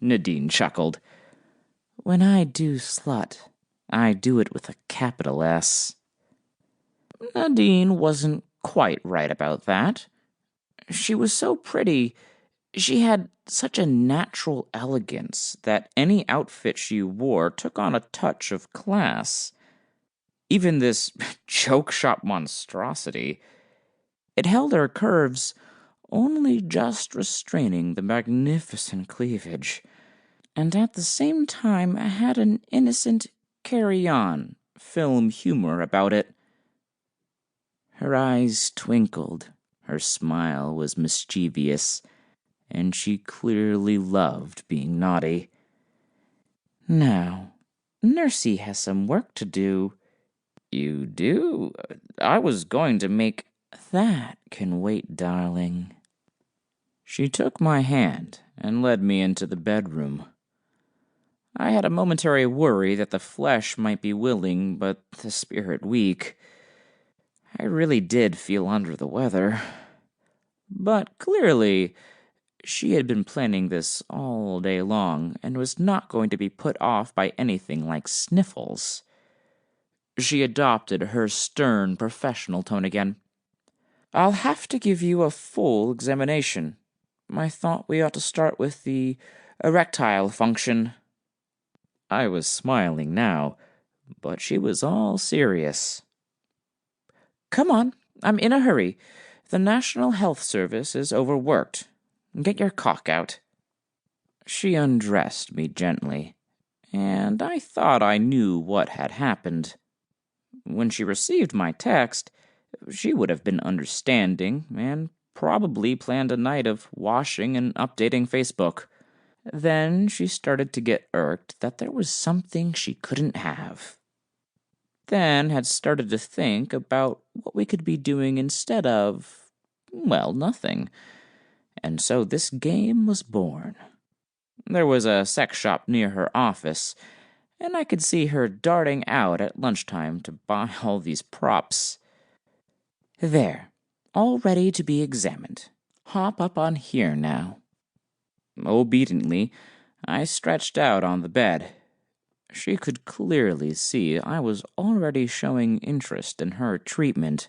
Nadine chuckled. When I do slut, I do it with a capital S. Nadine wasn't quite right about that. She was so pretty. She had such a natural elegance that any outfit she wore took on a touch of class. Even this joke shop monstrosity. It held her curves, only just restraining the magnificent cleavage, and at the same time had an innocent carry-on film humor about it. Her eyes twinkled, her smile was mischievous, and she clearly loved being naughty. Now, Nursey has some work to do. You do? I was going to make... That can wait, darling. She took my hand and led me into the bedroom. I had a momentary worry that the flesh might be willing, but the spirit weak. I really did feel under the weather. But clearly, she had been planning this all day long and was not going to be put off by anything like sniffles. She adopted her stern professional tone again. I'll have to give you a full examination. I thought we ought to start with the erectile function. I was smiling now, but she was all serious. Come on, I'm in a hurry. The National Health Service is overworked. Get your cock out. She undressed me gently, and I thought I knew what had happened. When she received my text, she would have been understanding and probably planned a night of washing and updating Facebook. Then she started to get irked that there was something she couldn't have. Then had started to think about what we could be doing instead of, well, nothing. And so this game was born. There was a sex shop near her office, and I could see her darting out at lunchtime to buy all these props. There, all ready to be examined. Hop up on here now. Obediently, I stretched out on the bed. She could clearly see I was already showing interest in her treatment,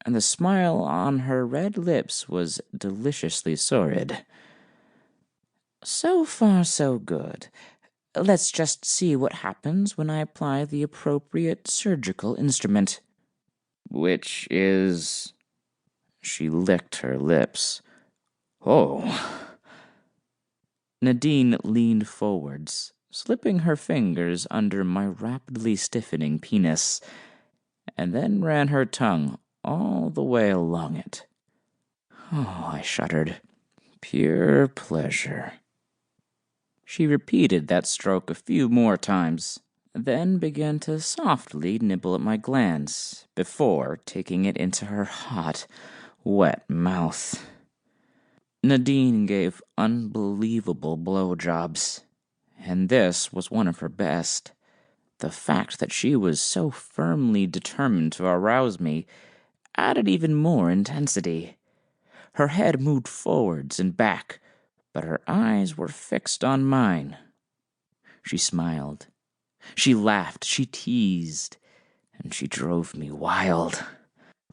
and the smile on her red lips was deliciously sordid. So far, so good. Let's just see what happens when I apply the appropriate surgical instrument. Which is... She licked her lips. Oh. Nadine leaned forwards, slipping her fingers under my rapidly stiffening penis, and then ran her tongue all the way along it. Oh, I shuddered. Pure pleasure. She repeated that stroke a few more times, then began to softly nibble at my glands before taking it into her hot, wet mouth. Nadine gave unbelievable blowjobs, and this was one of her best. The fact that she was so firmly determined to arouse me added even more intensity. Her head moved forwards and back, but her eyes were fixed on mine. She smiled. She laughed, she teased, and she drove me wild.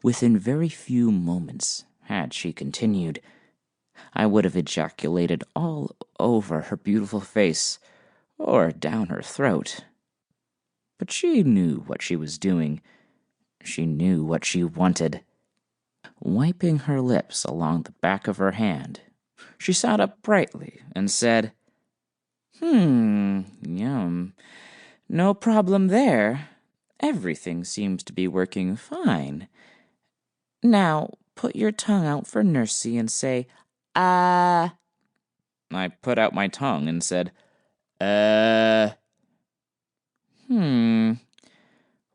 Within very few moments, had she continued, I would have ejaculated all over her beautiful face, or down her throat. But she knew what she was doing. She knew what she wanted. Wiping her lips along the back of her hand, she sat up brightly and said, Yum. No problem there. Everything seems to be working fine. Now, put your tongue out for Nursey and say, ah. I put out my tongue and said,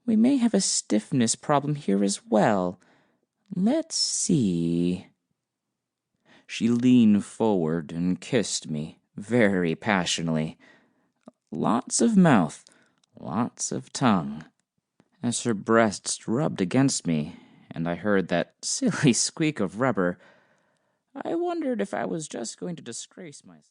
We may have a stiffness problem here as well. Let's see. She leaned forward and kissed me very passionately. Lots of mouth, lots of tongue. As her breasts rubbed against me, and I heard that silly squeak of rubber, I wondered if I was just going to disgrace myself.